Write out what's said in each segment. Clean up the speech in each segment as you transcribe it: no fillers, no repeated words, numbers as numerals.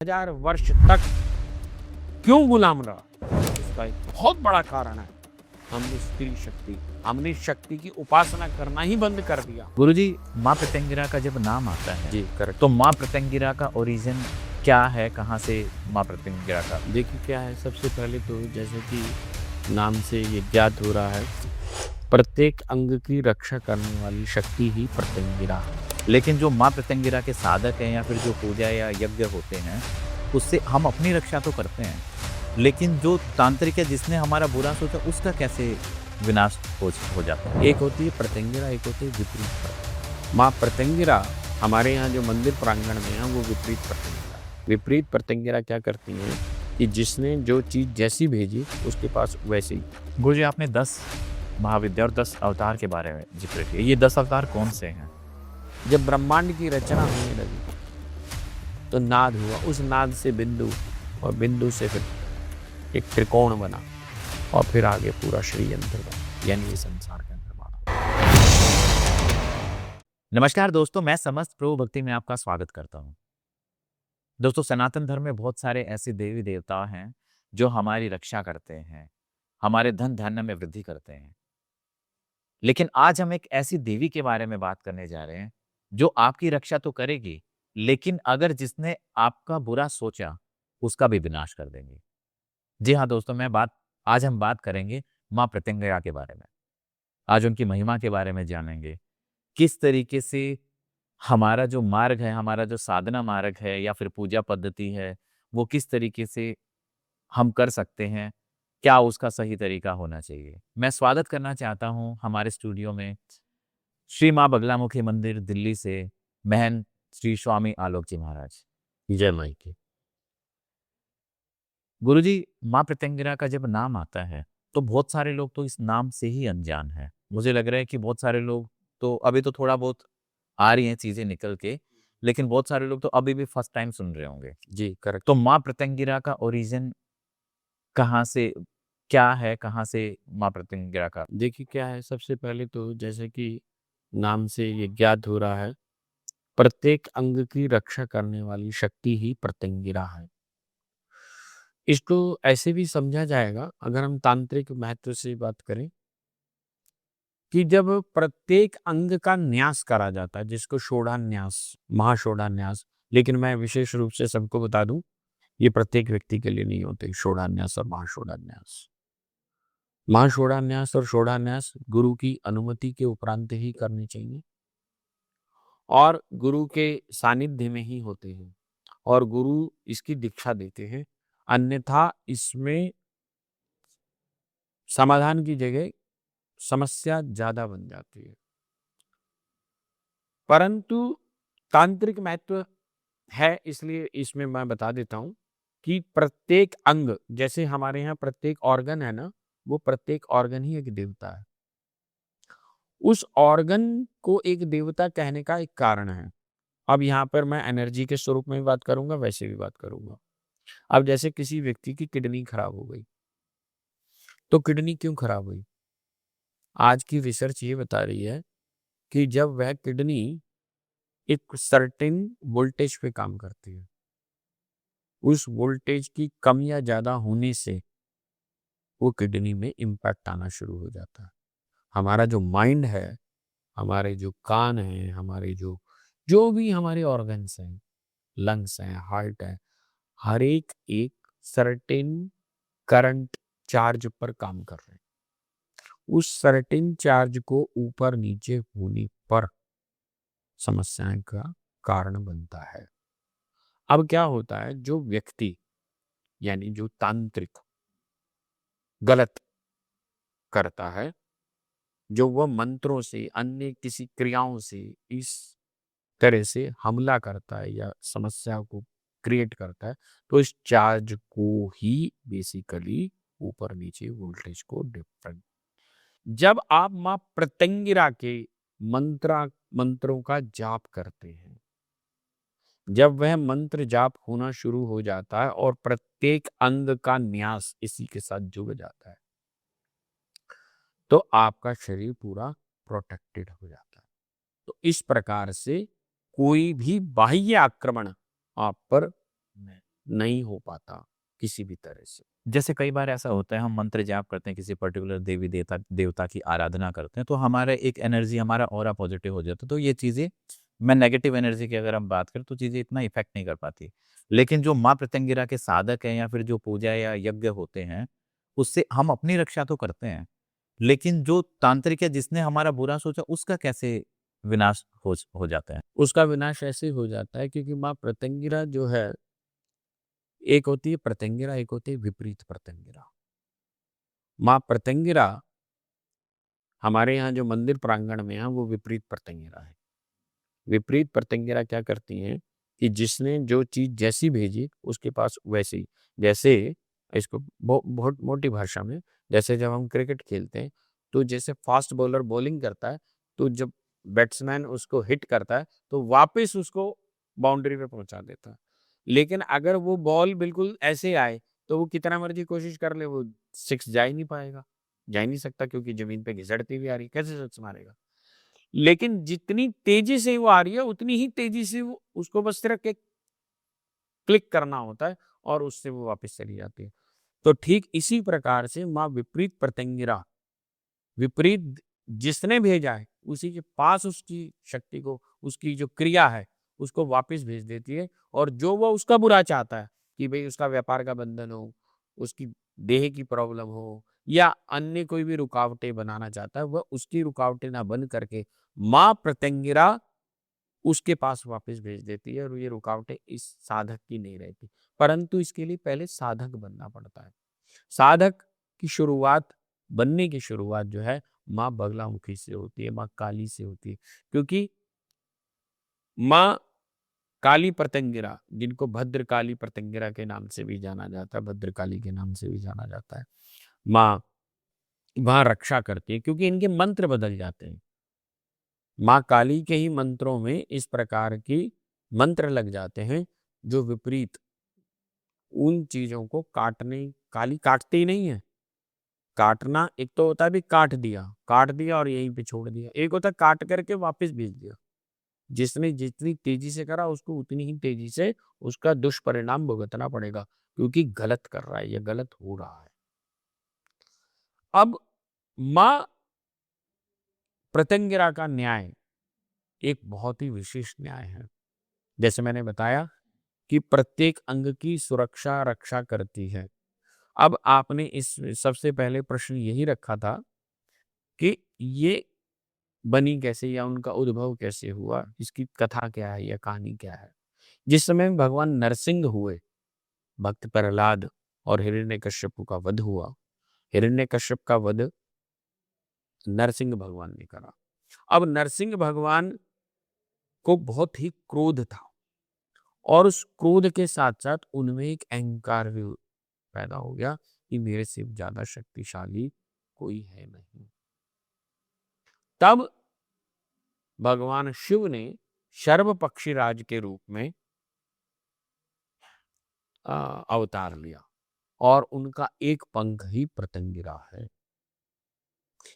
हजार वर्ष तक क्यों गुलाम रहा? इसका एक बहुत बड़ा कारण है हमने स्त्री शक्ति, हमने शक्ति की उपासना करना ही बंद कर दिया। गुरुजी, माँ प्रत्यंगिरा का जब नाम आता है जी करेक्ट। तो माँ प्रत्यंगिरा का ओरिजिन क्या है? कहाँ से माँ प्रत्यंगिरा का? देखिए क्या है, सबसे पहले तो जैसे कि नाम से ये ज्ञात हो रहा है, प्रत्येक अंग की रक्षा करने वाली शक्ति ही प्रत्यंगिरा है। लेकिन जो माँ प्रत्यंगिरा के साधक हैं या फिर जो पूजा या यज्ञ होते हैं, उससे हम अपनी रक्षा तो करते हैं, लेकिन जो तांत्रिक है जिसने हमारा बुरा सोचा, उसका कैसे विनाश हो जाता है? एक होती है प्रत्यंगिरा, एक होती है विपरीत प्रत्यंगिरा। माँ प्रत्यंगिरा हमारे यहाँ जो मंदिर प्रांगण में है वो विपरीत प्रत्यंगिरा। विपरीत प्रत्यंगिरा क्या करती हैं कि जिसने जो चीज़ जैसी भेजी उसके पास वैसे ही। गुरुजी, आपने 10 महाविद्या और 10 अवतार के बारे में जिक्र किया। ये 10 अवतार कौन से हैं? जब ब्रह्मांड की रचना होने लगी तो नाद हुआ, उस नाद से बिंदु और बिंदु से फिर एक त्रिकोण बना और फिर आगे पूरा श्रीयंत्र बना, यानी ये संसार का निर्माण। नमस्कार दोस्तों, मैं समस्त प्रभु भक्ति में आपका स्वागत करता हूँ। दोस्तों, सनातन धर्म में बहुत सारे ऐसे देवी देवता हैं जो हमारी रक्षा करते हैं, हमारे धन धान्य में वृद्धि करते हैं। लेकिन आज हम एक ऐसी देवी के बारे में बात करने जा रहे हैं जो आपकी रक्षा तो करेगी, लेकिन अगर जिसने आपका बुरा सोचा उसका भी विनाश कर देंगे। जी हाँ दोस्तों, आज हम बात करेंगे माँ प्रत्यंगिरा के बारे में। आज उनकी महिमा के बारे में जानेंगे, किस तरीके से हमारा जो मार्ग है, हमारा जो साधना मार्ग है या फिर पूजा पद्धति है, वो किस तरीके से हम कर सकते हैं, क्या उसका सही तरीका होना चाहिए। मैं स्वागत करना चाहता हूँ हमारे स्टूडियो में श्री माँ बगलामुखी मंदिर दिल्ली से महंत श्री स्वामी आलोक जी महाराज। जय माई की। गुरुजी, माँ प्रत्यंगिरा का जब नाम आता है तो बहुत सारे लोग तो इस नाम से ही अनजान है। मुझे लग रहा है कि बहुत सारे लोग तो अभी तो थोड़ा बहुत आ रही हैं चीजें निकल के, लेकिन बहुत सारे लोग तो अभी भी फर्स्ट टाइम सुन रहे होंगे। जी करेक्ट। तो माँ प्रत्यंगिरा का ओरिजिन कहाँ से, क्या है, कहाँ से माँ प्रत्यंगिरा का? देखिए क्या है, सबसे पहले तो जैसे कि नाम से ये ज्ञात हो रहा है, प्रत्येक अंग की रक्षा करने वाली शक्ति ही प्रत्यंगिरा है। इसको ऐसे भी समझा जाएगा अगर हम तांत्रिक महत्व से बात करें कि जब प्रत्येक अंग का न्यास करा जाता है, जिसको षोडन्यास, महाषोडन्यास, लेकिन मैं विशेष रूप से सबको बता दूं, ये प्रत्येक व्यक्ति के लिए नहीं होते षोडन्यास और महाषोडन्यास। महाषोडन्यास और षोडन्यास गुरु की अनुमति के उपरांत ही करने चाहिए और गुरु के सानिध्य में ही होते हैं और गुरु इसकी दीक्षा देते हैं। अन्यथा इसमें समाधान की जगह समस्या ज्यादा बन जाती है। परंतु तांत्रिक महत्व है, इसलिए इसमें मैं बता देता हूं कि प्रत्येक अंग, जैसे हमारे यहाँ प्रत्येक ऑर्गन है ना, वो प्रत्येक ऑर्गन ही एक देवता है। उस ऑर्गन को एक देवता कहने का एक कारण है। अब यहाँ पर मैं एनर्जी के स्वरूप में भी बात करूंगा, वैसे भी बात करूंगा। अब जैसे किसी व्यक्ति की किडनी खराब हो गई, तो किडनी क्यों खराब हुई? आज की रिसर्च ये बता रही है कि जब वह किडनी एक सर्टेन वोल्टेज पे काम करती है, उस वोल्टेज की कम या ज्यादा होने से वो किडनी में इम्पैक्ट आना शुरू हो जाता है। हमारा जो माइंड है, हमारे जो कान हैं, हमारे जो जो भी हमारे ऑर्गन्स हैं, लंग्स हैं, हार्ट है, हर एक सर्टेन करंट चार्ज पर काम कर रहे हैं। उस सर्टेन चार्ज को ऊपर नीचे होने पर समस्याएं का कारण बनता है। अब क्या होता है, जो व्यक्ति यानी जो तांत्रिक गलत करता है, जो वह मंत्रों से, अन्य किसी क्रियाओं से इस तरह से हमला करता है या समस्या को क्रिएट करता है, तो इस चार्ज को ही बेसिकली ऊपर नीचे वोल्टेज को डिफरेंट। जब आप मां प्रत्यंगिरा के मंत्रों का जाप करते हैं, जब वह मंत्र जाप होना शुरू हो जाता है और प्रत्येक अंग का न्यास इसी के साथ जुड़ जाता है, तो आपका शरीर पूरा प्रोटेक्टेड हो जाता है। तो इस प्रकार से कोई भी बाह्य आक्रमण आप पर नहीं हो पाता किसी भी तरह से। जैसे कई बार ऐसा होता है हम मंत्र जाप करते हैं, किसी पर्टिकुलर देवी देवता देवता की आराधना करते हैं, तो हमारा एक एनर्जी, हमारा ऑरा पॉजिटिव हो जाता है। तो ये चीज़ें, मैं नेगेटिव एनर्जी की अगर हम बात करें तो चीज़ें इतना इफ़ेक्ट नहीं कर पाती। लेकिन जो माँ प्रत्यंगिरा के साधक हैं या फिर जो पूजा या यज्ञ होते हैं, उससे हम अपनी रक्षा तो करते हैं, लेकिन जो तांत्रिक है जिसने हमारा बुरा सोचा उसका कैसे विनाश हो जाता है? उसका विनाश ऐसे हो जाता है क्योंकि माँ प्रत्यंगिरा जो है, एक होती है प्रत्यंगिरा, एक होती है विपरीत प्रत्यंगिरा। माँ प्रत्यंगिरा हमारे यहाँ जो मंदिर प्रांगण में है वो विपरीत प्रत्यंगिरा है। विपरीत प्रत्यंगिरा क्या करती हैं कि जिसने जो चीज जैसी भेजी उसके पास वैसे ही, जैसे इसको बहुत मोटी भाषा में, जैसे जब हम क्रिकेट खेलते हैं तो जैसे फास्ट बॉलर बॉलिंग करता है तो जब बैट्समैन उसको हिट करता है तो वापस उसको बाउंड्री पे पहुंचा देता है। लेकिन अगर वो बॉल बिल्कुल ऐसे आए तो वो कितना मर्जी कोशिश कर ले, वो सिक्स जा ही नहीं पाएगा, जा ही नहीं सकता क्योंकि जमीन पे घिसड़ती हुई आ रही, कैसे सिक्स मारेगा। लेकिन जितनी तेजी से वो आ रही है उतनी ही तेजी से वो उसको बस सिर्फ एक क्लिक करना होता है और उससे वो वापस चली जाती है। तो ठीक इसी प्रकार से माँ विपरीत प्रत्यंगिरा, विपरीत जिसने भेजा है उसी के पास उसकी शक्ति को, उसकी जो क्रिया है उसको वापस भेज देती है। और जो वो उसका बुरा चाहता है कि भाई उसका व्यापार का बंधन हो, उसकी देह की प्रॉब्लम हो या अन्य कोई भी रुकावटें बनाना चाहता है, वह उसकी रुकावटें ना बन करके माँ प्रत्यंगिरा उसके पास वापस भेज देती है और ये रुकावटें इस साधक की नहीं रहती। परंतु इसके लिए पहले साधक बनना पड़ता है। साधक की शुरुआत, बनने की शुरुआत जो है माँ बगलामुखी से होती है, माँ काली से होती है। क्योंकि माँ काली प्रत्यंगिरा, जिनको भद्रकाली प्रत्यंगिरा के नाम से भी जाना जाता है, भद्रकाली के नाम से भी जाना जाता है, माँ वहां रक्षा करती है क्योंकि इनके मंत्र बदल जाते हैं। माँ काली के ही मंत्रों में इस प्रकार की मंत्र लग जाते हैं जो विपरीत उन चीजों को काटने, काली काटती ही नहीं है। काटना एक तो होता है भी काट दिया और यहीं पे छोड़ दिया, एक होता है काट करके वापस भेज दिया। जिसने जितनी तेजी से करा उसको उतनी ही तेजी से उसका दुष्परिणाम भुगतना पड़ेगा क्योंकि गलत कर रहा है, या गलत हो रहा है। अब माँ प्रत्यंगिरा का न्याय एक बहुत ही विशेष न्याय है। जैसे मैंने बताया कि प्रत्येक अंग की सुरक्षा रक्षा करती है। अब आपने इस सबसे पहले प्रश्न यही रखा था कि ये बनी कैसे या उनका उद्भव कैसे हुआ, इसकी कथा क्या है या कहानी क्या है। जिस समय भगवान नरसिंह हुए, भक्त प्रहलाद और हिरण्यकश्यप का वध हुआ। हिरण्यकश्यप का वध नरसिंह भगवान ने करा। अब नरसिंह भगवान को बहुत ही क्रोध था और उस क्रोध के साथ साथ उनमें एक अहंकार भी पैदा हो गया कि मेरे से ज्यादा शक्तिशाली कोई है नहीं। तब भगवान शिव ने शर्व पक्षीराज के रूप में अवतार लिया और उनका एक पंख ही प्रत्यंगिरा है,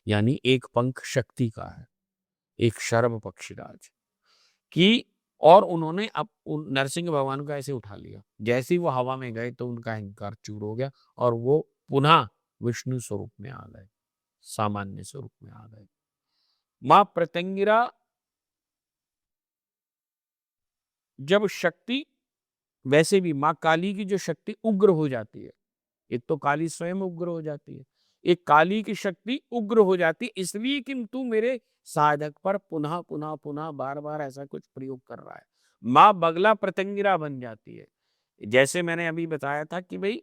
यानी एक पंख शक्ति का है, एक शर्व पक्षीराज की। और उन्होंने अब नरसिंह भगवान को ऐसे उठा लिया, जैसे ही वो हवा में गए तो उनका अहंकार चूर हो गया और वो पुनः विष्णु स्वरूप में आ गए, सामान्य स्वरूप में आ गए। मां प्रत्यंगिरा जब शक्ति, वैसे भी मां काली की जो शक्ति उग्र हो जाती है, एक तो काली स्वयं उग्र हो जाती है, एक काली की शक्ति उग्र हो जाती है इसलिए कि तू मेरे साधक पर पुनः पुनः पुनः बार बार ऐसा कुछ प्रयोग कर रहा है। माँ बगला प्रत्यंगिरा बन जाती है। जैसे मैंने अभी बताया था कि भाई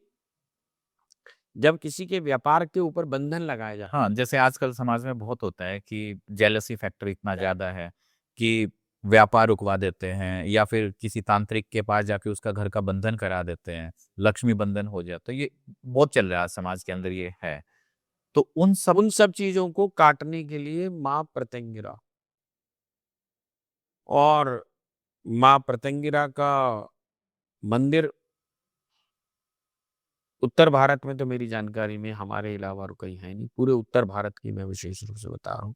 जब किसी के व्यापार के ऊपर बंधन लगाया जाता है, हाँ, जैसे आजकल समाज में बहुत होता है कि जेलसी फैक्टर इतना ज़्यादा है कि व्यापार रुकवा देते हैं या फिर किसी तांत्रिक के पास जाके उसका घर का बंधन करा देते हैं, लक्ष्मी बंधन हो जाता है। तो ये बहुत चल रहा है समाज के अंदर, ये है। तो उन सब चीजों को काटने के लिए माँ प्रत्यंगिरा, और माँ प्रत्यंगिरा का मंदिर उत्तर भारत में तो मेरी जानकारी में हमारे अलावा और कहीं है नहीं, पूरे उत्तर भारत की मैं विशेष रूप से बता रहा हूँ।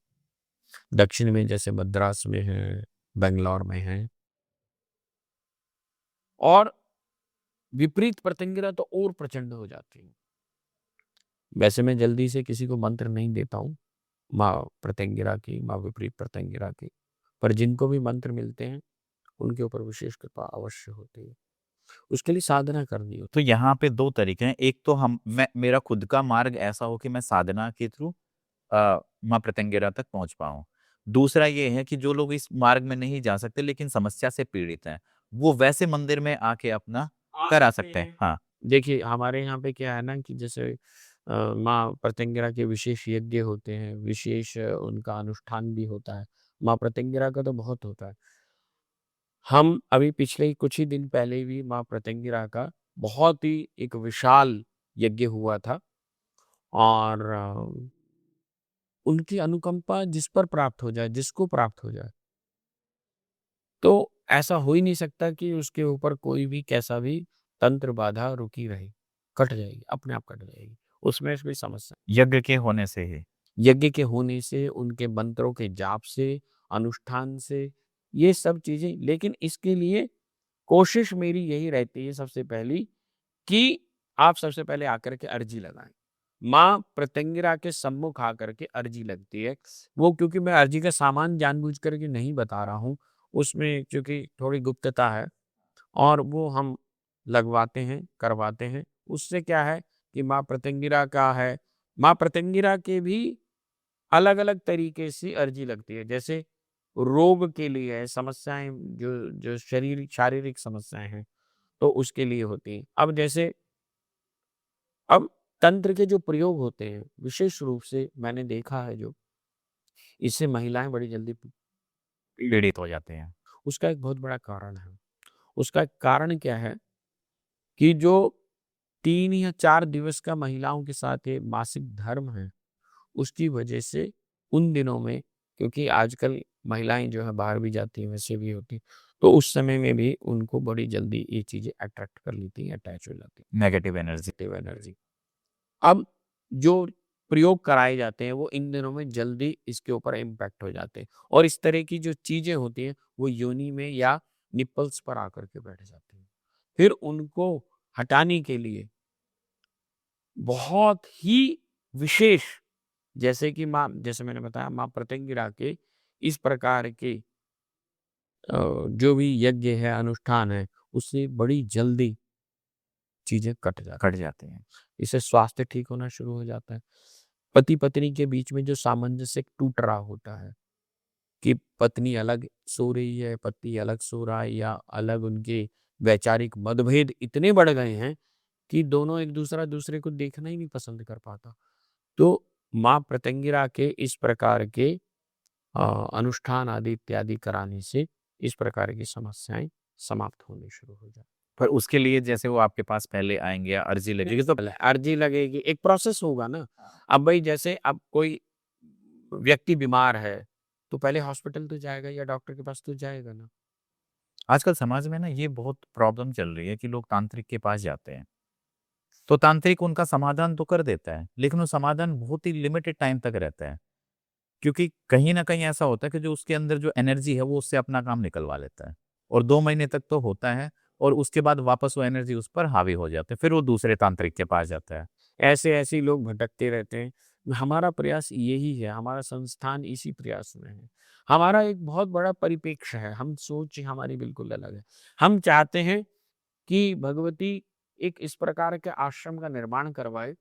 दक्षिण में जैसे मद्रास में है, बेंगलोर में है, और विपरीत प्रत्यंगिरा तो और प्रचंड हो जाती है। वैसे मैं जल्दी से किसी को मंत्र नहीं देता हूँ, माँ प्रत्यंगिरा की, माँ विपरीत प्रत्यंगिरा की, पर जिनको भी मंत्र मिलते हैं, उनके ऊपर विशेष कृपा अवश्य होती है। उसके लिए साधना करनी होती तो यहाँ पे 2 तरीके हैं। एक तो मैं मेरा खुद का मार्ग ऐसा हो कि मैं साधना के थ्रू माँ प्रत्यंगिरा तक पहुँच पाऊँ। दूसरा ये है कि जो लोग इस मार्ग में नहीं जा सकते लेकिन समस्या से पीड़ित हैं, वो वैसे मंदिर में आके अपना आ करा सकते सकते हैं। हैं। हाँ, देखिए, हमारे यहाँ पे क्या है ना कि जैसे माँ प्रत्यंगिरा के विशेष यज्ञ होते हैं, विशेष उनका अनुष्ठान भी होता है। माँ प्रत्यंगिरा का तो बहुत होता है। हम अभी पिछले कुछ ही दिन पहले भी माँ प्रत्यंगिरा का बहुत ही एक विशाल यज्ञ हुआ था और उनकी अनुकंपा जिस पर प्राप्त हो जाए, जिसको प्राप्त हो जाए, तो ऐसा हो ही नहीं सकता कि उसके ऊपर कोई भी कैसा भी तंत्र बाधा रुकी रहे, कट जाएगी, अपने आप कट जाएगी। उसमें कोई समस्या यज्ञ के होने से ही। यज्ञ के होने से, उनके मंत्रों के जाप से, अनुष्ठान से, ये सब चीज़ें लेकिन इसके लिए कोशिश मेरी यही रहती है सबसे पहली कि आप सबसे पहले आकर के अर्जी लगाएँ। माँ प्रत्यंगिरा के सम्मुख आकर के अर्जी लगती है। वो क्योंकि मैं अर्जी का सामान जानबूझ कर के नहीं बता रहा हूँ, उसमें क्योंकि थोड़ी गुप्तता है और वो हम लगवाते हैं, करवाते हैं। उससे क्या है कि माँ प्रत्यंगिरा का है, माँ प्रत्यंगिरा के भी अलग-अलग तरीके से अर्जी लगती है। जैसे रोग के लिए है, समस्याएँ जो जो शारीरिक समस्याएँ हैं, तो उसके लिए होती हैं। अब तंत्र के जो प्रयोग होते हैं, विशेष रूप से मैंने देखा है जो, इससे महिलाएँ बड़ी जल्दी पीड़ित हो जाते हैं। उसका एक बहुत बड़ा कारण है। उसका एक कारण क्या है कि जो 3 या 4 दिवस का महिलाओं के साथ ये मासिक धर्म है, उसकी वजह से उन दिनों में क्योंकि आजकल महिलाएँ जो है बाहर भी जाती हैं, वैसे भी होती हैं, तो उस समय में भी उनको बड़ी जल्दी ये चीज़ें अट्रैक्ट कर लेती हैं, अटैच हो जाती हैं, नेगेटिव एनर्जी। Negative energy. अब जो प्रयोग कराए जाते हैं वो इन दिनों में जल्दी इसके ऊपर इम्पैक्ट हो जाते हैं और इस तरह की जो चीजें होती हैं वो योनि में या निपल्स पर आकर के बैठ जाती हैं। फिर उनको हटाने के लिए बहुत ही विशेष जैसे मैंने बताया माँ प्रत्यंगिरा के इस प्रकार के जो भी यज्ञ है अनुष्ठान है उससे बड़ी जल्दी चीजें कट जाती कट हैं। जाते हैं। इससे स्वास्थ्य ठीक होना शुरू हो जाता है। पति-पत्नी के बीच में जो सामंजस्य टूट रहा होता है कि पत्नी अलग सो रही है, पति अलग सो रहा है या अलग उनके वैचारिक मतभेद इतने बढ़ गए हैं कि दोनों दूसरे को देखना ही नहीं पसंद कर पाता। तो माँ प्रत्यंगिरा के इस प्रकार के अनुष्ठान आदि इत्यादि कराने से इस प्रकार की समस्याएँ समाप्त होनी शुरू हो जाती हैं। पर उसके लिए जैसे वो आपके पास पहले आएँगे या अर्ज़ी लगेगी तो बिल्कुल, अर्जी लगेगी, एक प्रोसेस होगा ना। अब भई जैसे अब कोई व्यक्ति बीमार है, तो पहले हॉस्पिटल तो जाएगा या डॉक्टर के पास तो जाएगा ना। आजकल समाज में ना ये बहुत प्रॉब्लम चल रही है कि लोग तांत्रिक के पास जाते हैं। तो तांत्रिक उनका समाधान तो कर देता है, लेकिन वो समाधान बहुत ही लिमिटेड टाइम तक रहता है। क्योंकि कहीं न कहीं ऐसा होता है कि जो उसके अंदर जो एनर्जी है वो उससे अपना काम निकलवा लेता है। और 2 महीने तक तो होता है और उसके बाद वापस वो एनर्जी उस पर हावी हो जाते हैं। फिर वो दूसरे तांत्रिक के पास जाता है। ऐसे-ऐसे ही लोग भटकते रहते हैं। हमारा प्रयास यही है, हमारा संस्थान इसी प्रयास में है। हमारा एक बहुत बड़ा परिप्रेक्ष्य है, हम सोच हमारी बिल्कुल अलग है। हम चाहते हैं कि भगवती एक इस प्रकार के आश्रम का निर्माण करवाए,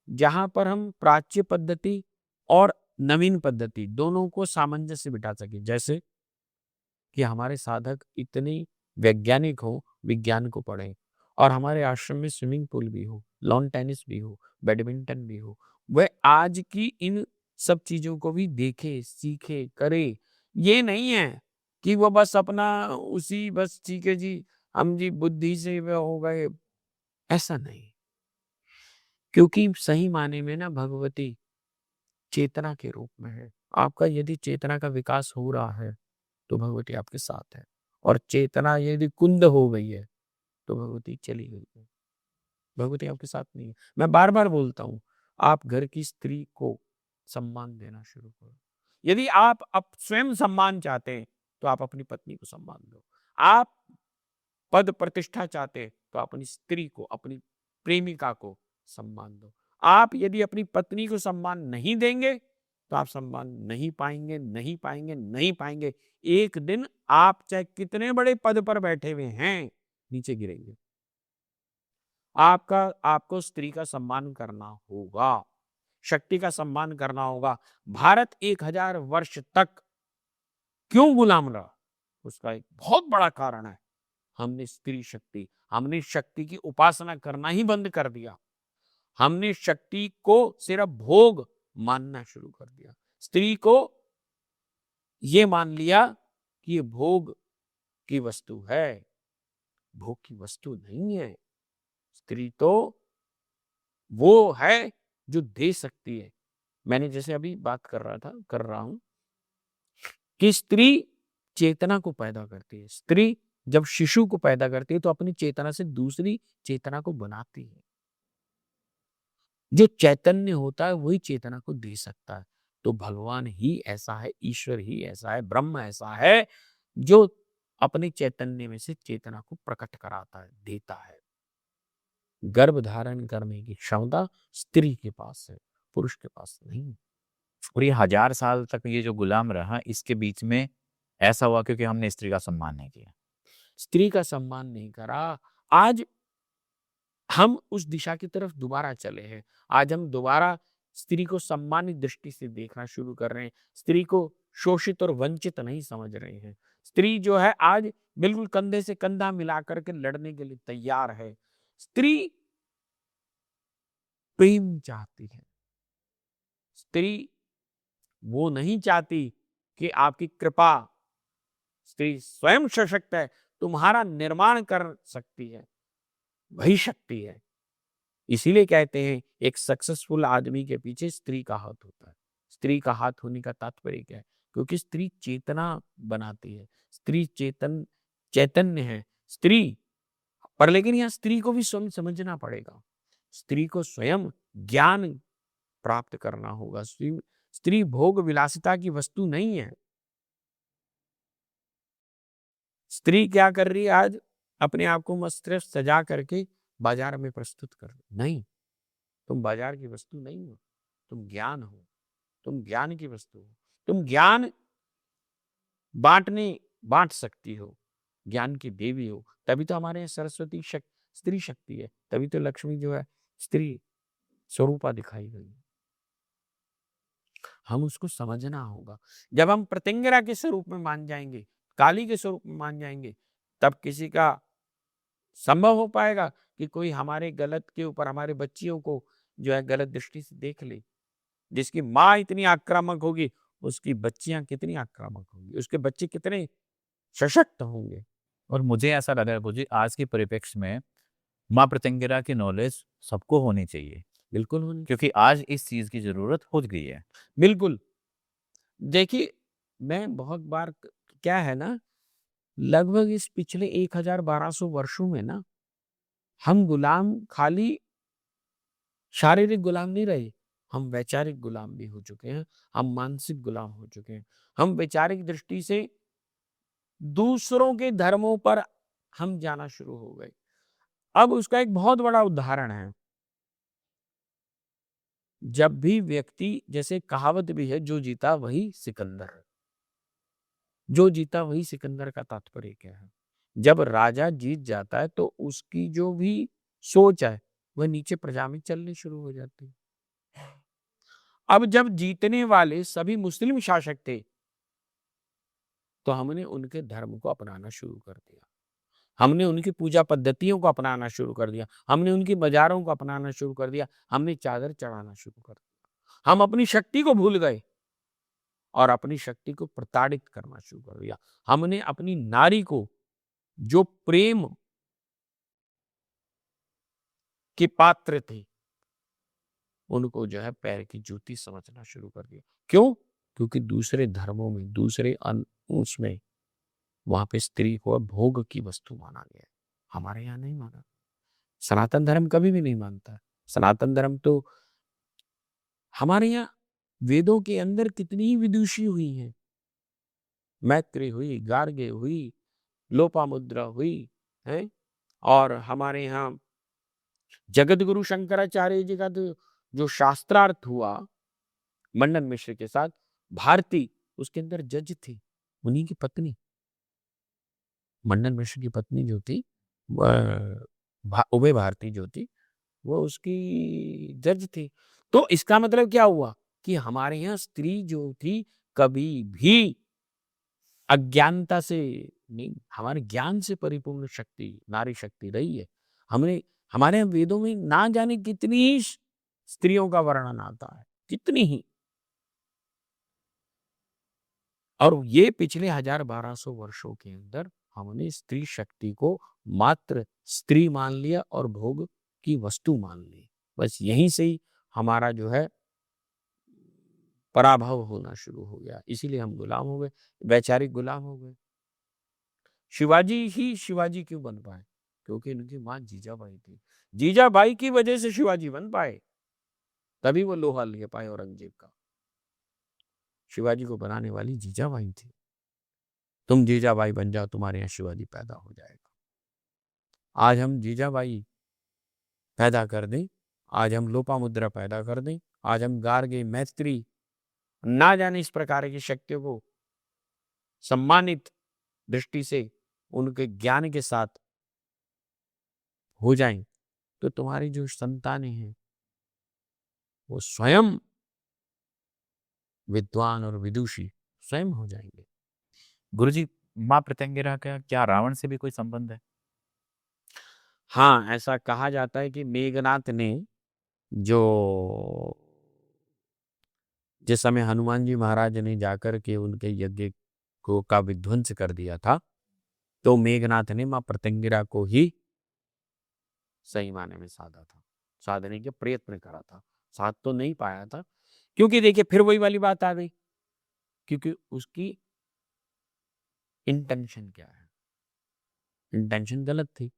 जहाँ पर हम प्राच्य पद्धति और नवीन पद्धति दोनों को सामंजस्य बिठा सकें। जैसे कि हमारे साधक इतने वैज्ञानिक हों, विज्ञान को पढ़ें और हमारे आश्रम में स्विमिंग पूल भी हो, लॉन टेनिस भी हो, बैडमिंटन भी हो। वह आज की इन सब चीज़ों को भी देखे, सीखे, करे। ये नहीं है कि वो बस अपना उसी बस ठीक है जी, हम जी बुद्धि से व हो गए, ऐसा नहीं। क्योंकि सही मायने में ना भगवती चेतना के रूप में है। आपका यदि चेतना का विकास हो रहा है, तो भगवती आपके साथ है और चेतना यदि कुंद हो गई है, तो भगवती चली गई है। भगवती आपके साथ नहीं है। मैं बार-बार बोलता हूँ, आप घर की स्त्री को सम्मान देना शुरू करो। यदि आप स्वयं सम्मान चाहते हैं, तो आप अपनी पत्नी को सम्मान दो। आप पद प्रतिष्ठा चाहते तो अपनी स्त्री को, अपनी प्रेमिका को सम्मान दो। आप यदि अपनी पत्नी को सम्मान नहीं देंगे तो आप सम्मान नहीं पाएंगे, नहीं पाएंगे, नहीं पाएंगे। एक दिन आप चाहे कितने बड़े पद पर बैठे हुए हैं, नीचे गिरेंगे। आपको स्त्री का सम्मान करना होगा, शक्ति का सम्मान करना होगा। भारत 1000 वर्ष तक क्यों गुलाम रहा, उसका एक बहुत बड़ा कारण है हमने शक्ति की उपासना करना ही बंद कर दिया। हमने शक्ति को सिर्फ भोग मानना शुरू कर दिया। स्त्री को ये मान लिया कि ये भोग की वस्तु है, भोग की वस्तु नहीं है। स्त्री तो वो है जो दे सकती है। मैंने जैसे अभी बात कर रहा हूं कि स्त्री चेतना को पैदा करती है। स्त्री जब शिशु को पैदा करती है तो अपनी चेतना से दूसरी चेतना को बनाती है। जो चैतन्य होता है वही चेतना को दे सकता है। तो भगवान ही ऐसा है, ईश्वर ही ऐसा है, ब्रह्म ऐसा है जो अपने चैतन्य में से चेतना को प्रकट कराता है, देता है। गर्भ धारण करने की क्षमता स्त्री के पास है, पुरुष के पास नहीं। और ये 1000 साल तक ये जो गुलाम रहा, इसके बीच में ऐसा हुआ क्योंकि हमने स्त्री का सम्मान नहीं किया, स्त्री का सम्मान नहीं करा। आज हम उस दिशा की तरफ दोबारा चले हैं। आज हम दोबारा स्त्री को सम्मानित दृष्टि से देखना शुरू कर रहे हैं। स्त्री को शोषित और वंचित नहीं समझ रहे हैं। स्त्री जो है आज बिल्कुल कंधे से कंधा मिला करके लड़ने के लिए तैयार है। स्त्री प्रेम चाहती है। स्त्री वो नहीं चाहती कि आपकी कृपा, स्त्री स्वयं सशक्त है, तुम्हारा निर्माण कर सकती है, वही शक्ति है। इसीलिए कहते हैं एक सक्सेसफुल आदमी के पीछे स्त्री का हाथ होता है। स्त्री का हाथ होने का तात्पर्य क्या है? क्योंकि स्त्री चेतना बनाती है, स्त्री चैतन्य है स्त्री। पर लेकिन यहाँ स्त्री को भी स्वयं समझना पड़ेगा। स्त्री को स्वयं ज्ञान प्राप्त करना होगा। स्त्री भोग विलासिता की वस्तु नहीं है। स्त्री क्या कर रही है आज? अपने आप को मस्त सजा करके बाजार में प्रस्तुत कर रही। नहीं, तुम बाजार की वस्तु नहीं हो, तुम ज्ञान हो, तुम ज्ञान की वस्तु हो। तुम ज्ञान बांट सकती हो, ज्ञान की देवी हो। तभी तो हमारे यहाँ सरस्वती स्त्री शक्ति है, तभी तो लक्ष्मी जो है स्त्री स्वरूपा दिखाई गई। हम उसको समझना होगा। जब हम प्रतिंगरा के स्वरूप में मान जाएंगे, काली के स्वरूप में मान जाएंगे, तब किसी का संभव हो पाएगा कि कोई हमारे गलत के ऊपर हमारे बच्चियों को जो है गलत दृष्टि से देख ले। जिसकी माँ इतनी आक्रामक होगी, उसकी बच्चियां कितनी आक्रामक होंगी, उसके बच्चे कितने सशक्त होंगे। और मुझे ऐसा लग रहा है गुरुजी, आज के परिप्रेक्ष्य में माँ प्रत्यंगिरा की नॉलेज सबको होनी चाहिए, बिल्कुल होनी, क्योंकि आज इस चीज की जरूरत हो गई है। बिल्कुल। देखिए, मैं बहुत बार क्या है ना, लगभग इस पिछले 1200 वर्षों में ना, हम गुलाम खाली शारीरिक गुलाम नहीं रहे, हम वैचारिक गुलाम भी हो चुके हैं, हम मानसिक गुलाम हो चुके हैं। हम वैचारिक दृष्टि से दूसरों के धर्मों पर हम जाना शुरू हो गए। अब उसका एक बहुत बड़ा उदाहरण है। जब भी व्यक्ति, जैसे कहावत भी है, जो जीता वही सिकंदर। जो जीता वही सिकंदर का तात्पर्य क्या है? जब राजा जीत जाता है तो उसकी जो भी सोच है वह नीचे प्रजा में चलनी शुरू हो जाती है। अब जब जीतने वाले सभी मुस्लिम शासक थे तो हमने उनके धर्म को अपनाना शुरू कर दिया, हमने उनकी पूजा पद्धतियों को अपनाना शुरू कर दिया, हमने उनकी बाजारों को अपनाना शुरू कर दिया, हमने चादर चढ़ाना शुरू कर दिया। हम अपनी शक्ति को भूल गए और अपनी शक्ति को प्रताड़ित करना शुरू कर दिया। हमने अपनी नारी को, जो प्रेम के पात्र थे, उनको जो है पैर की जूती समझना शुरू कर दिया। क्यों? क्योंकि दूसरे धर्मों में, दूसरे उसमें वहां पे स्त्री को भोग की वस्तु माना गया। हमारे यहाँ नहीं माना। सनातन धर्म कभी भी नहीं मानता। सनातन धर्म तो हमारे यहाँ वेदों के अंदर कितनी ही विदुषी हुई हैं। मैत्री हुई, गार्गे हुई, लोपामुद्रा हुई, है। और हमारे यहाँ जगत गुरु शंकराचार्य जी का तो जो शास्त्रार्थ हुआ मंडन मिश्र के साथ, भारती उसके अंदर जज थी, उन्हीं की पत्नी, मंडन मिश्र की पत्नी जो थी, उभय भारती जो थी, वो उसकी जज थी। तो इसका मतलब क्या हुआ कि हमारे यहाँ स्त्री जो थी कभी भी अज्ञानता से नहीं, हमारे ज्ञान से परिपूर्ण शक्ति, नारी शक्ति रही है। हमने हमारे यहाँ वेदों में ना जाने कितनी ही स्त्रियों का वर्णन आता है, कितनी ही। और ये पिछले 1000-1200 वर्षों के अंदर हमने स्त्री शक्ति को मात्र स्त्री मान लिया और भोग की वस्तु मान ली। बस यहीं से ही हमारा जो है पराभव होना शुरू हो गया। इसीलिए हम गुलाम हो गए, वैचारिक गुलाम हो गए। शिवाजी ही शिवाजी क्यों बन पाए? क्योंकि इनकी माँ जीजाबाई थी। जीजाबाई की वजह से शिवाजी बन पाए, तभी वो लोहा ले पाए औरंगजेब का। शिवाजी को बनाने वाली जीजाबाई थी। तुम जीजाबाई बन जाओ, तुम्हारे यहाँ शिवाजी पैदा हो जाएगा। आज हम जीजाबाई पैदा कर दें, आज हम लोपामुद्रा पैदा कर दें, आज हम गार्गे, मैत्री, ना जाने इस प्रकार की शक्तियों को सम्मानित दृष्टि से उनके ज्ञान के साथ हो जाएं, तो तुम्हारी जो संतानें हैं वो स्वयं विद्वान और विदुषी स्वयं हो जाएंगे। गुरुजी, माँ प्रत्यंगिरा का क्या रावण से भी कोई संबंध है? हाँ, ऐसा कहा जाता है कि मेघनाथ ने जो जिस समय हनुमान जी महाराज ने जाकर के उनके यज्ञ को का विध्वंस कर दिया था, तो मेघनाथ ने माँ प्रत्यंगिरा को ही सही माने में साधा था, साधने के प्रयत्न करा था। साध तो नहीं पाया था, क्योंकि देखिए फिर वही वाली बात आ गई, क्योंकि उसकी इंटेंशन क्या है, इंटेंशन गलत थी।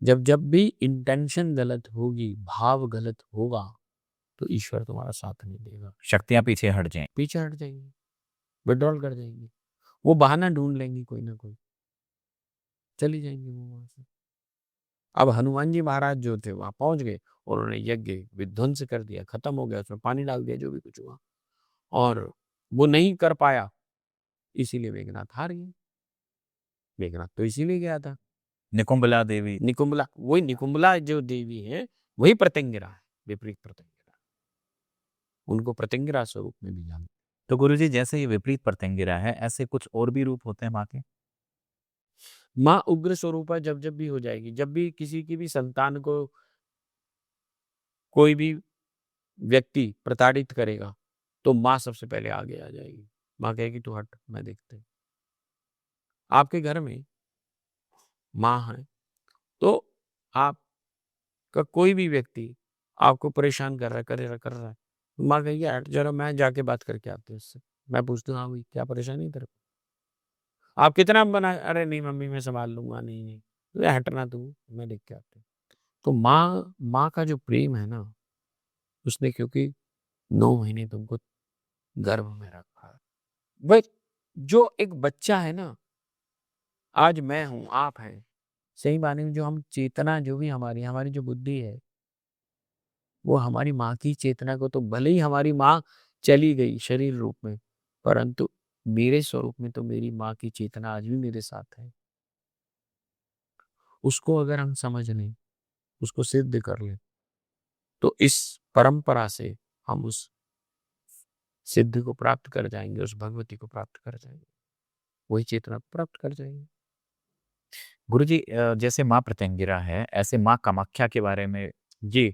जब जब भी इंटेंशन गलत होगी, भाव गलत होगा, तो ईश्वर तुम्हारा साथ नहीं देगा। शक्तियां पीछे हट जाएं। पीछे हट जाएंगी, विड्रॉल कर जाएंगी, वो बहाना ढूंढ लेंगी कोई ना कोई, चली जाएंगी वो वहां से। अब हनुमान जी महाराज जो थे वहां पहुंच गए और उन्होंने यज्ञ विध्वंस कर दिया, खत्म हो गया, उसमें पानी डाल दिया, जो भी कुछ हुआ, और वो नहीं कर पाया, इसीलिए मेघनाथ हार गए। मेघनाथ तो इसीलिए गया था। निकुंबला देवी। निकुंबला, वही निकुंबला जो देवी है वही प्रत्यंगिरा है, विपरीत प्रत्यंगिरा, उनको प्रत्यंगिरा स्वरूप में भी जानते। तो गुरुजी, जैसे ये विपरीत प्रत्यंगिरा है, ऐसे कुछ और भी रूप होते हैं माँ के? माँ उग्र स्वरूपा जब जब भी हो जाएगी, जब भी किसी की भी संतान को कोई भी व्यक्ति प्रताड़ित करेगा, तो माँ सबसे पहले आगे आ जाएगी। माँ कहेगी तू हट, मैं देखते हैं। आपके घर में माँ है, तो आपका कोई भी व्यक्ति आपको परेशान कर रहा है, कर रहा है, माँ कहेगी हट जरा, मैं जाके बात करके आती हूँ उससे। मैं पूछती हूँ हाँ भाई क्या परेशानी है तेरे को? आप कितना बना, अरे नहीं मम्मी मैं संभाल लूंगा, नहीं नहीं तो हटना तू, मैं देख के आती हूँ। तो माँ माँ का जो प्रेम है ना, उसने क्योंकि 9 महीने तुमको गर्भ में रखा है। वह जो एक बच्चा है ना, आज मैं हूं, आप हैं, सही माने में जो हम चेतना, जो भी हमारी हमारी जो बुद्धि है, वो हमारी माँ की चेतना को, तो भले ही हमारी माँ चली गई शरीर रूप में, परंतु मेरे स्वरूप में तो मेरी माँ की चेतना आज भी मेरे साथ है। उसको अगर हम समझ लें, उसको सिद्ध कर लें, तो इस परंपरा से हम उस सिद्धि को प्राप्त कर जाएंगे, उस भगवती को प्राप्त कर जाएंगे, वही चेतना को प्राप्त कर जाएंगे। गुरुजी, जैसे माँ प्रत्यंगिरा है, ऐसे माँ कामाख्या के बारे में? जी,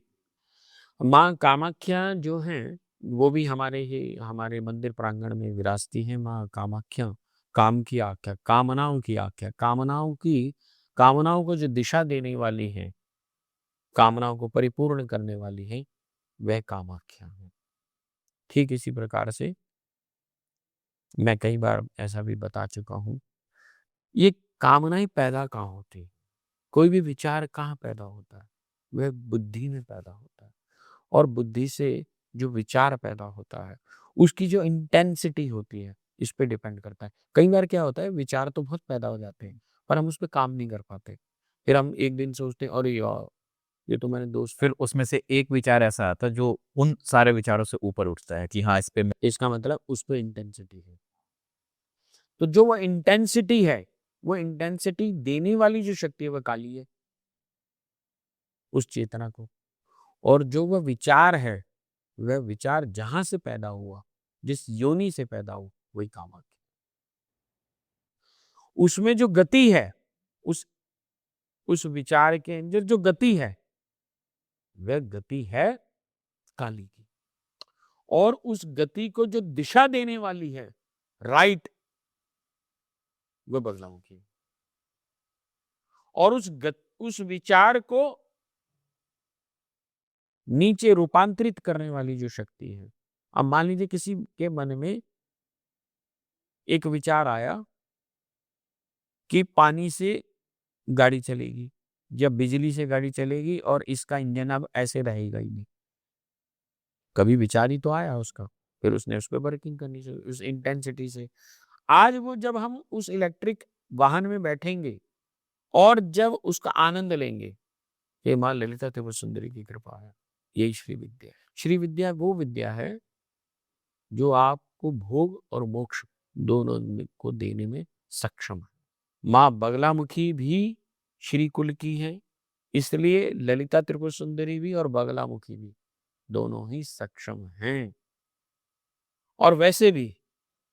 माँ कामाख्या जो हैं, वो भी हमारे मंदिर प्रांगण में विराजती हैं। माँ कामाख्या काम की आख्या, कामनाओं की आख्या, कामनाओं को जो दिशा देने वाली है, कामनाओं को परिपूर्ण करने वाली है, वह कामाख्या है। ठीक इसी प्रकार से मैं कई बार ऐसा भी बता चुका हूँ, ये कामनाएं पैदा कहाँ होती है? कोई भी विचार कहाँ पैदा होता है? वह बुद्धि में पैदा होता है। और बुद्धि से जो विचार पैदा होता है, उसकी जो इंटेंसिटी होती है, इस पे डिपेंड करता है। कई बार क्या होता है, विचार तो बहुत पैदा हो जाते हैं, पर हम उस पे काम नहीं कर पाते। फिर हम एक दिन सोचते हैं, अरे यार ये तो मैंने दोस्त, फिर उसमें से एक विचार ऐसा आता है जो उन सारे विचारों से ऊपर उठता है कि हाँ, इस पे मैं इसका मतलब उस पे इंटेंसिटी है। तो जो वो इंटेंसिटी है, वो इंटेंसिटी देने वाली जो शक्ति है, वह काली है उस चेतना को। और जो वह विचार है, वह विचार जहां से पैदा हुआ, जिस योनि से पैदा हुआ, वही कामक है। उसमें जो गति है, उस उस विचार के अंदर जो गति है, वह गति है काली की। और उस गति को जो दिशा देने वाली है, राइट, वह बगलामुखी है। और उस विचार को नीचे रूपांतरित करने वाली जो शक्ति है, अब मान लीजिए किसी के मन में एक विचार आया कि पानी से गाड़ी चलेगी, जब बिजली से गाड़ी चलेगी और इसका इंजन अब ऐसे रहेगा ही नहीं। कभी विचार ही तो आया उसका, फिर उसने उस पर वर्किंग करनी चाहिए उस इंटेंसिटी से। आज वो जब हम उस इलेक्ट्रिक वाहन में बैठेंगे और जब उसका आनंद लेंगे, ये माँ ललिता त्रिपुर सुंदरी की कृपा है, यही श्री विद्या है। श्री विद्या वो विद्या है जो आपको भोग और मोक्ष दोनों को देने में सक्षम है। माँ बगलामुखी भी श्री कुल की है, इसलिए ललिता त्रिपुर सुंदरी भी और बगलामुखी भी दोनों ही सक्षम हैं। और वैसे भी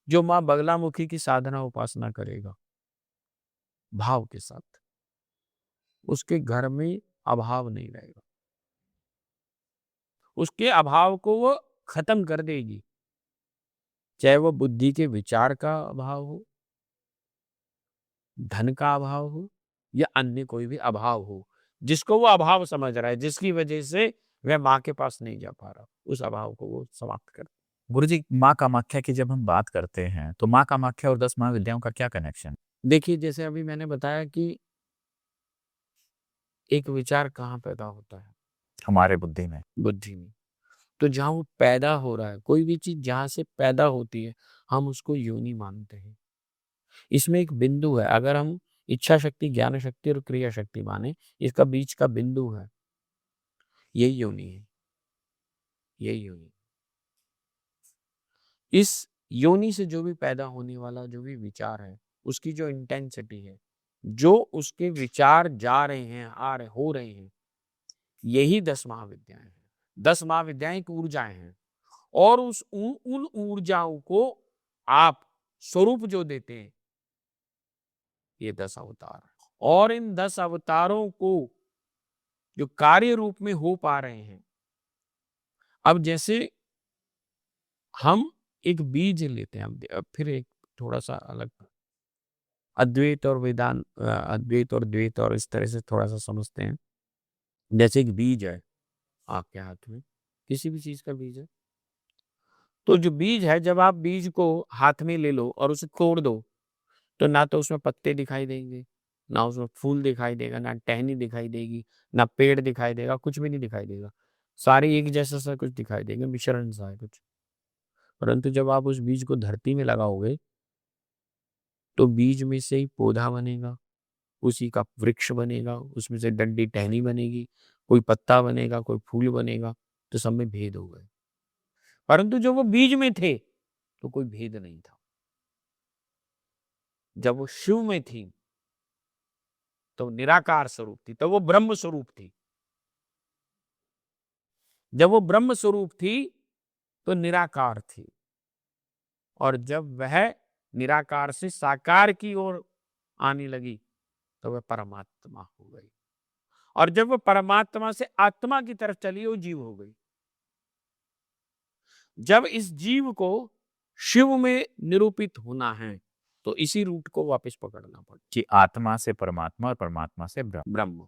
जो माँ बगलामुखी की साधना उपासना करेगा भाव के साथ, उसके घर में अभाव नहीं रहेगा, उसके अभाव को वो खत्म कर देगी। चाहे वो बुद्धि के विचार का अभाव हो, धन का अभाव हो, या अन्य कोई भी अभाव हो, जिसको वो अभाव समझ रहा है, जिसकी वजह से वह माँ के पास नहीं जा पा रहा, उस अभाव को वो समाप्त कर। गुरुजी, माँ कामाख्या की जब हम बात करते हैं तो माँ कामाख्या और 10 महाविद्याओं का क्या कनेक्शन? देखिए, जैसे अभी मैंने बताया कि एक विचार कहाँ पैदा होता है, हमारे बुद्धि में। बुद्धि में। तो जहाँ वो पैदा हो रहा है, कोई भी चीज जहाँ से पैदा होती है, हम उसको योनि मानते हैं। इसमें एक बिंदु है, अगर हम इच्छा शक्ति, ज्ञान शक्ति और क्रिया शक्ति माने, इसका बीच का बिंदु है, यही योनि है, यही योनि। इस योनि से जो भी पैदा होने वाला जो भी विचार है, उसकी जो इंटेंसिटी है, जो उसके विचार जा रहे हैं, आ रहे, हो रहे हैं, यही 10 महाविद्याएं हैं। 10 महाविद्याएं एक ऊर्जाएं हैं, और उन ऊर्जाओं को आप स्वरूप जो देते हैं, ये 10 अवतार। और इन 10 अवतारों को जो कार्य रूप में हो पा रहे हैं, अब जैसे हम एक बीज लेते हैं, अब फिर एक थोड़ा सा अलग, अद्वैत और वेदांत, अद्वैत और द्वैत और इस तरह से थोड़ा सा समझते हैं। जैसे एक बीज है आपके हाथ में, किसी भी चीज का बीज है, तो जो बीज है, जब आप बीज को हाथ में ले लो और उसे तोड़ दो, तो ना तो उसमें पत्ते दिखाई देंगे, ना उसमें फूल दिखाई देगा, ना टहनी दिखाई देगी, ना पेड़ दिखाई देगा, कुछ भी नहीं दिखाई देगा। सारे एक जैसा सा कुछ दिखाई देगा, मिश्रण सा है कुछ। परंतु जब आप उस बीज को धरती में लगाओगे, तो बीज में से ही पौधा बनेगा, उसी का वृक्ष बनेगा, उसमें से डंडी टहनी बनेगी, कोई पत्ता बनेगा, कोई फूल बनेगा, तो सब में भेद हो गए। परंतु जो वो बीज में थे, तो कोई भेद नहीं था। जब वो शिव में थी, तो निराकार स्वरूप थी, तो वो ब्रह्म स्वरूप थी। जब वो ब्रह्म स्वरूप थी, तो निराकार थी। और जब वह निराकार से साकार की ओर आने लगी, तो वह परमात्मा हो गई। और जब वह परमात्मा से आत्मा की तरफ चली, वो जीव हो गई। जब इस जीव को शिव में निरूपित होना है, तो इसी रूट को वापस पकड़ना पड़ेगा कि आत्मा से परमात्मा और परमात्मा से ब्रह्म। ब्रह्म।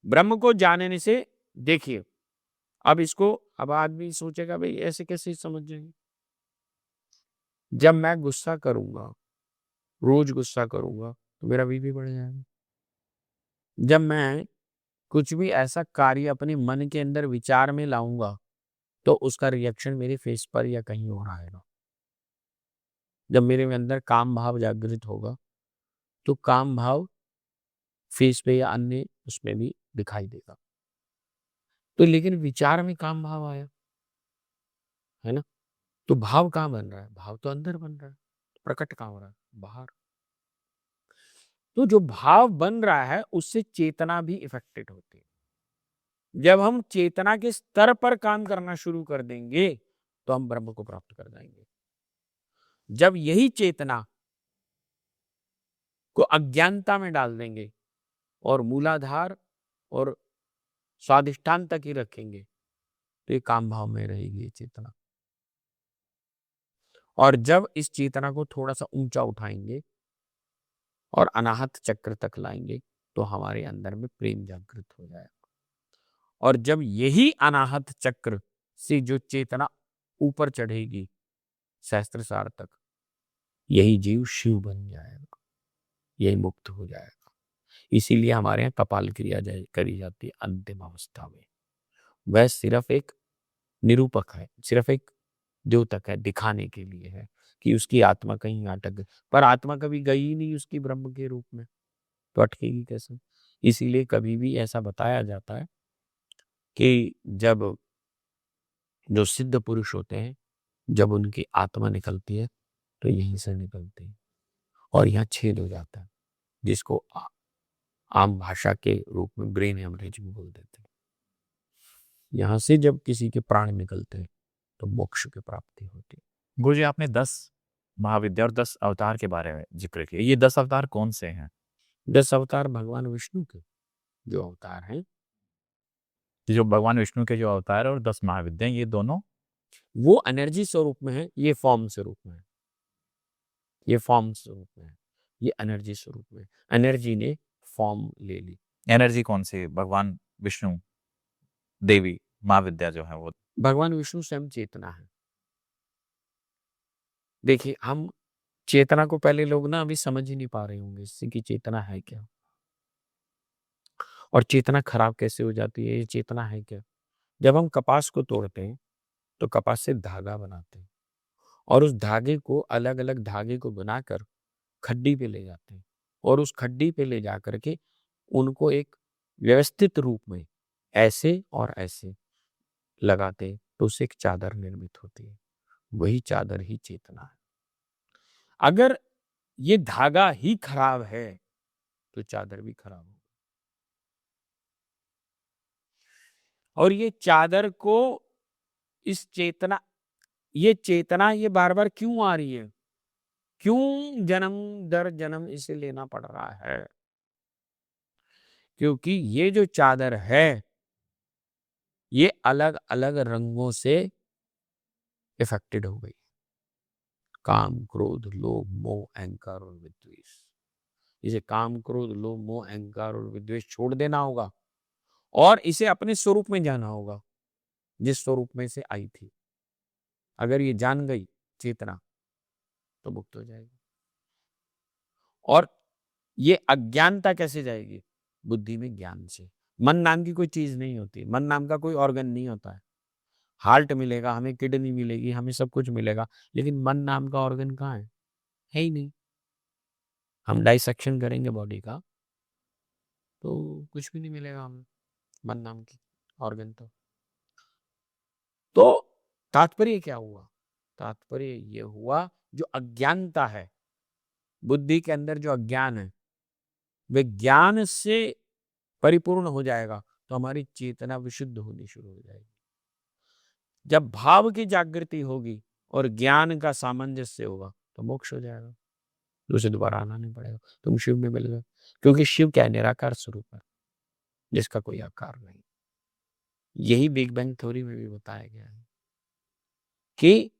ब्रह्म को जानने से, देखिए, अब आदमी सोचेगा भाई ऐसे कैसे समझ जाएंगे। जब मैं गुस्सा करूंगा, रोज गुस्सा करूंगा, तो मेरा बीपी बढ़ जाएगा। जब मैं कुछ भी ऐसा कार्य अपने मन के अंदर विचार में लाऊंगा, तो उसका रिएक्शन मेरे फेस पर या कहीं और आएगा। जब मेरे अंदर काम भाव जागृत होगा, तो काम भाव फेस पे या अन्य उसमें भी दिखाई देगा। तो लेकिन विचार में काम भाव आया, है ना? तो भाव कहाँ बन रहा है? भाव तो अंदर बन रहा है। प्रकट कहाँ हो रहा है? बाहर। तो जो भाव बन रहा है उससे चेतना भी इफेक्टेड होती है। जब हम चेतना के स्तर पर काम करना शुरू कर देंगे तो हम ब्रह्म को प्राप्त कर जाएंगे। जब यही चेतना को अज्ञानता में डाल देंगे और मूलाधार और स्वाधिष्ठान तक ही रखेंगे तो ये काम भाव में रहेगी ये चेतना। और जब इस चेतना को थोड़ा सा ऊंचा उठाएंगे और अनाहत चक्र तक लाएंगे तो हमारे अंदर में प्रेम जागृत हो जाएगा। और जब यही अनाहत चक्र से जो चेतना ऊपर चढ़ेगी सहस्त्रसार तक, यही जीव शिव बन जाएगा, यही मुक्त हो जाएगा। इसीलिए हमारे यहाँ कपाल क्रिया करी जाती है अंतिम अवस्था में। वह सिर्फ एक निरूपक है, सिर्फ एक द्योतक है, दिखाने के लिए है कि उसकी आत्मा कहीं अटक गई, पर आत्मा कभी गई ही नहीं उसकी ब्रह्म के रूप में, तो अटकेगी कैसे? इसीलिए कभी भी ऐसा बताया जाता है कि जब जो सिद्ध पुरुष होते हैं, जब उनकी आत्मा निकलती है तो यहीं से निकलती है और यहाँ छेद हो जाता है, जिसको आम भाषा के रूप में ब्रेन हेमरेजिंग बोल देते हैं। यहाँ से जब किसी के प्राण निकलते हैं तो मोक्ष की प्राप्ति होती है। गुरुजी, आपने 10 महाविद्या और 10 अवतार के बारे में जिक्र किया। ये 10 अवतार कौन से हैं? 10 अवतार भगवान विष्णु के जो अवतार हैं, जो भगवान विष्णु के जो अवतार और 10 महाविद्या, ये दोनों वो एनर्जी स्वरूप में है, ये फॉर्म स्वरूप में है। ये फॉर्म स्वरूप में है, ये एनर्जी स्वरूप में। एनर्जी ने फॉर्म ले ली। एनर्जी कौन सी? भगवान विष्णु, देवी, महाविद्या जो है वो। भगवान विष्णु स्वयं चेतना है। देखिए, हम चेतना को पहले लोग ना अभी समझ ही नहीं पा रहे होंगे इससे कि चेतना है क्या और चेतना खराब कैसे हो जाती है, ये चेतना है क्या। जब हम कपास को तोड़ते हैं तो कपास से धागा बनाते हैं और उस धागे को अलग अलग धागे को बनाकर खड्डी पे ले जाते हैं और उस खड्डी पे ले जा करके उनको एक व्यवस्थित रूप में ऐसे और ऐसे लगाते हैं तो उससे एक चादर निर्मित होती है। वही चादर ही चेतना है। अगर ये धागा ही खराब है तो चादर भी खराब होगी। और ये चादर को इस चेतना, ये चेतना ये बार बार क्यों आ रही है, क्यों जन्म दर जन्म इसे लेना पड़ रहा है? क्योंकि ये जो चादर है ये अलग अलग रंगों से इफेक्टेड हो गई। काम, क्रोध, लोभ, मोह, अहंकार और विद्वेष। इसे काम, क्रोध, लोभ, मोह, अहंकार और विद्वेष छोड़ देना होगा और इसे अपने स्वरूप में जाना होगा जिस स्वरूप में से आई थी। अगर ये जान गई चेतना तो मुक्त हो जाएगी। और ये अज्ञानता कैसे जाएगी? बुद्धि में ज्ञान से। मन नाम की कोई चीज नहीं होती, मन नाम का कोई ऑर्गन नहीं होता है। हार्ट मिलेगा हमें, किडनी मिलेगी हमें, सब कुछ मिलेगा, लेकिन मन नाम का ऑर्गन कहाँ है ही नहीं। हम डाइसेक्शन करेंगे बॉडी का तो कुछ भी नहीं मिलेगा हमें, मन नाम की ऑर्गन। तो तात्पर्य क्या हुआ? तात्पर्य ये हुआ जो अज्ञानता है, बुद्धि के अंदर जो अज्ञान है, वे ज्ञान से परिपूर्ण हो जाएगा तो हमारी चेतना विशुद्ध होनी शुरू हो जाएगी। जब भाव की जागृति होगी और ज्ञान का सामंजस्य होगा तो मोक्ष हो जाएगा, तो उसे दोबारा आना नहीं पड़ेगा, तुम शिव में मिल गए। क्योंकि शिव क्या है? निराकार स्वरूप है जिसका कोई आकार नहीं। यही बिग बैंग थ्योरी में भी बताया गया है कि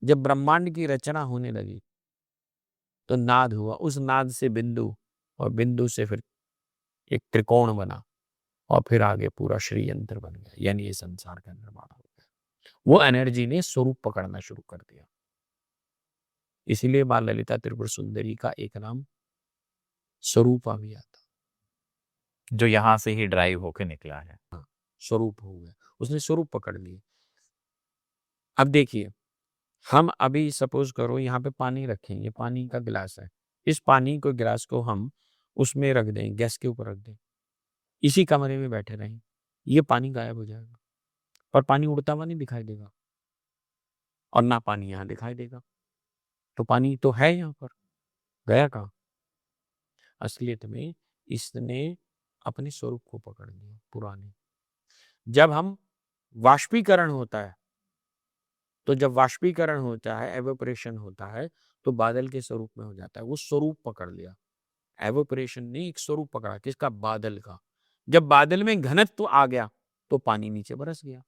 जब ब्रह्मांड की रचना होने लगी तो नाद हुआ, उस नाद से बिंदु और बिंदु से फिर एक त्रिकोण बना और फिर आगे पूरा श्रीयंत्र बन गया, यानी ये संसार का निर्माण हो गया। वो एनर्जी ने स्वरूप पकड़ना शुरू कर दिया। इसीलिए मां ललिता त्रिपुर सुंदरी का एक नाम स्वरूपा भी आता, जो यहाँ से ही ड्राइव होकर निकला है। स्वरूप हो गया, उसने स्वरूप पकड़ लिए। अब देखिए, हम अभी सपोज करो यहाँ पे पानी रखें, ये पानी का गिलास है, इस पानी को गिलास को हम उसमें रख दें, गैस के ऊपर रख दें, इसी कमरे में बैठे रहें, ये पानी गायब हो जाएगा और पानी उड़ता हुआ नहीं दिखाई देगा और ना पानी यहाँ दिखाई देगा। तो पानी तो है यहाँ पर, गया कहाँ? असलियत में इसने अपने स्वरूप को पकड़ लिया पुराने। जब हम वाष्पीकरण होता है, तो जब वाष्पीकरण होता है, एवोपरेशन होता है, तो बादल के स्वरूप में हो जाता है। वो स्वरूप पकड़ लिया। एवोपरेशन ने एक स्वरूप पकड़ा, किसका? बादल का। जब बादल में घनत्व आ गया तो पानी नीचे बरस गया।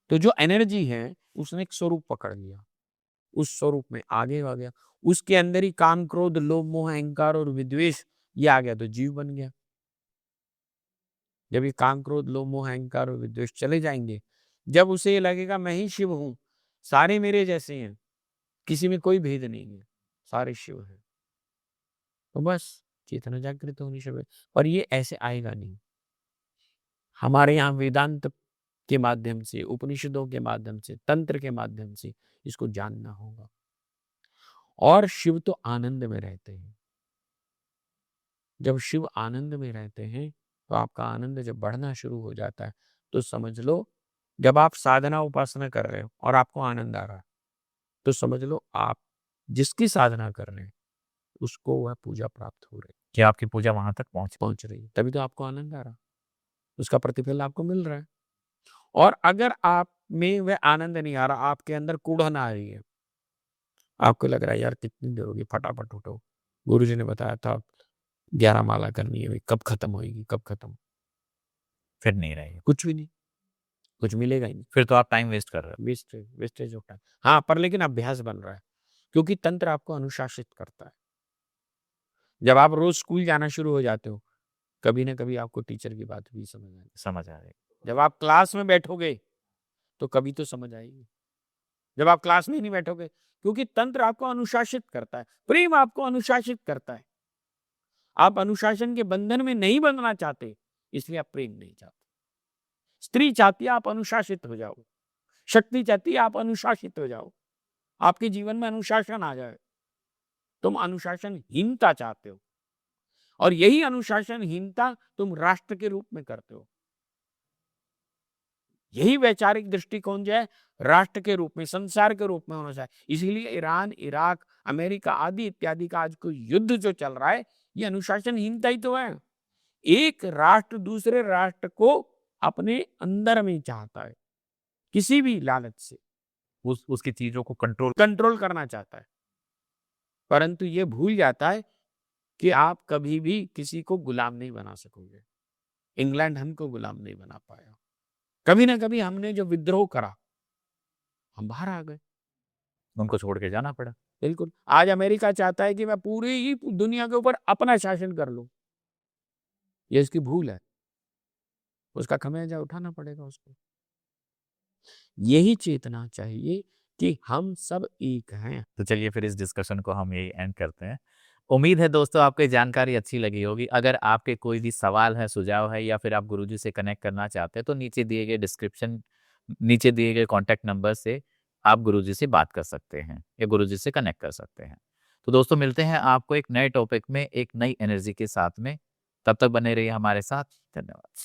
तो जो एनर्जी है उसने एक स्वरूप पकड़ लिया, उस स्वरूप में आगे आ गया। उसके अंदर ही काम, क्रोध, लोभ, मोह, अहंकार और विद्वेष ये आ गया तो जीव बन गया। जब ये काम, क्रोध, लोभ, मोह, अहंकार और विद्वेष चले जाएंगे, जब उसे ये लगेगा मैं ही शिव हूं, सारे मेरे जैसे हैं, किसी में कोई भेद नहीं है, सारे शिव हैं, तो बस चेतना जागृत होनी चाहिए। पर ये ऐसे आएगा नहीं। हमारे यहाँ वेदांत के माध्यम से, उपनिषदों के माध्यम से, तंत्र के माध्यम से इसको जानना होगा। और शिव तो आनंद में रहते हैं। जब शिव आनंद में रहते हैं तो आपका आनंद जब बढ़ना शुरू हो जाता है तो समझ लो, जब आप साधना उपासना कर रहे हो और आपको आनंद आ रहा है, तो समझ लो आप जिसकी साधना कर रहे हैं उसको वह पूजा प्राप्त हो रही है, कि आपकी पूजा वहां तक पहुंच रही है। तभी तो आपको आनंद आ रहा है, उसका प्रतिफल आपको मिल रहा है। और अगर आप में वह आनंद नहीं आ रहा, आपके अंदर कुढ़न आ रही है, आपको लग रहा है यार कितनी देर होगी, फटाफट उठो, गुरुजी ने बताया था 11 माला करनी है, कब खत्म होगी, कब खत्म, फिर नहीं रहेगी, कुछ भी नहीं, कुछ मिलेगा ही नहीं, फिर तो आप टाइम वेस्ट कर रहे हो। Wastage of time. हाँ, पर लेकिन अभ्यास बन रहा है, क्योंकि तंत्र आपको अनुशासित करता है। जब आप रोज स्कूल जाना शुरू हो जाते हो, कभी ना कभी आपको टीचर की बात भी समझ आ रही। जब आप क्लास में बैठोगे तो कभी तो समझ आएगी, जब आप क्लास में नहीं बैठोगे, क्योंकि तंत्र आपको अनुशासित करता है, प्रेम आपको अनुशासित करता है। आप अनुशासन के बंधन में नहीं बंधना चाहते, इसलिए आप प्रेम नहीं चाहते। स्त्री चाहती है आप अनुशासित हो जाओ, शक्ति चाहती है आप अनुशासित हो जाओ, आपके जीवन में अनुशासन आ जाए। तुम अनुशासनहीनता चाहते हो, और यही अनुशासनहीनता तुम राष्ट्र के रूप में करते हो। यही वैचारिक दृष्टिकोण जो है राष्ट्र के रूप में, संसार के रूप में होना चाहिए। इसीलिए ईरान, इराक, अमेरिका आदि इत्यादि का आज कोई युद्ध जो चल रहा है, ये अनुशासनहीनता ही तो है। एक राष्ट्र दूसरे राष्ट्र को अपने अंदर में चाहता है, किसी भी लालच से उसकी चीजों को कंट्रोल करना चाहता है, परंतु ये भूल जाता है कि आप कभी भी किसी को गुलाम नहीं बना सकोगे। इंग्लैंड हमको गुलाम नहीं बना पाया, कभी ना कभी हमने जो विद्रोह करा, हम बाहर आ गए, उनको छोड़ के जाना पड़ा। बिल्कुल। आज अमेरिका चाहता है कि मैं पूरी ही दुनिया के ऊपर अपना शासन कर लूं, ये इसकी भूल है, उसका खमियाजा उठाना पड़ेगा उसको। यही चेतना चाहिए कि हम सब एक हैं। तो चलिए फिर इस डिस्कशन को हम यही एंड करते हैं। उम्मीद है दोस्तों आपको जानकारी अच्छी लगी होगी। अगर आपके कोई भी सवाल है, सुझाव है, या फिर आप गुरुजी से कनेक्ट करना चाहते हैं, तो नीचे दिए गए कॉन्टैक्ट नंबर से आप गुरुजी से बात कर सकते हैं या गुरुजी से कनेक्ट कर सकते हैं। तो दोस्तों मिलते हैं आपको एक नए टॉपिक में, एक नई एनर्जी के साथ में। तब तक बने रहिए हमारे साथ। धन्यवाद।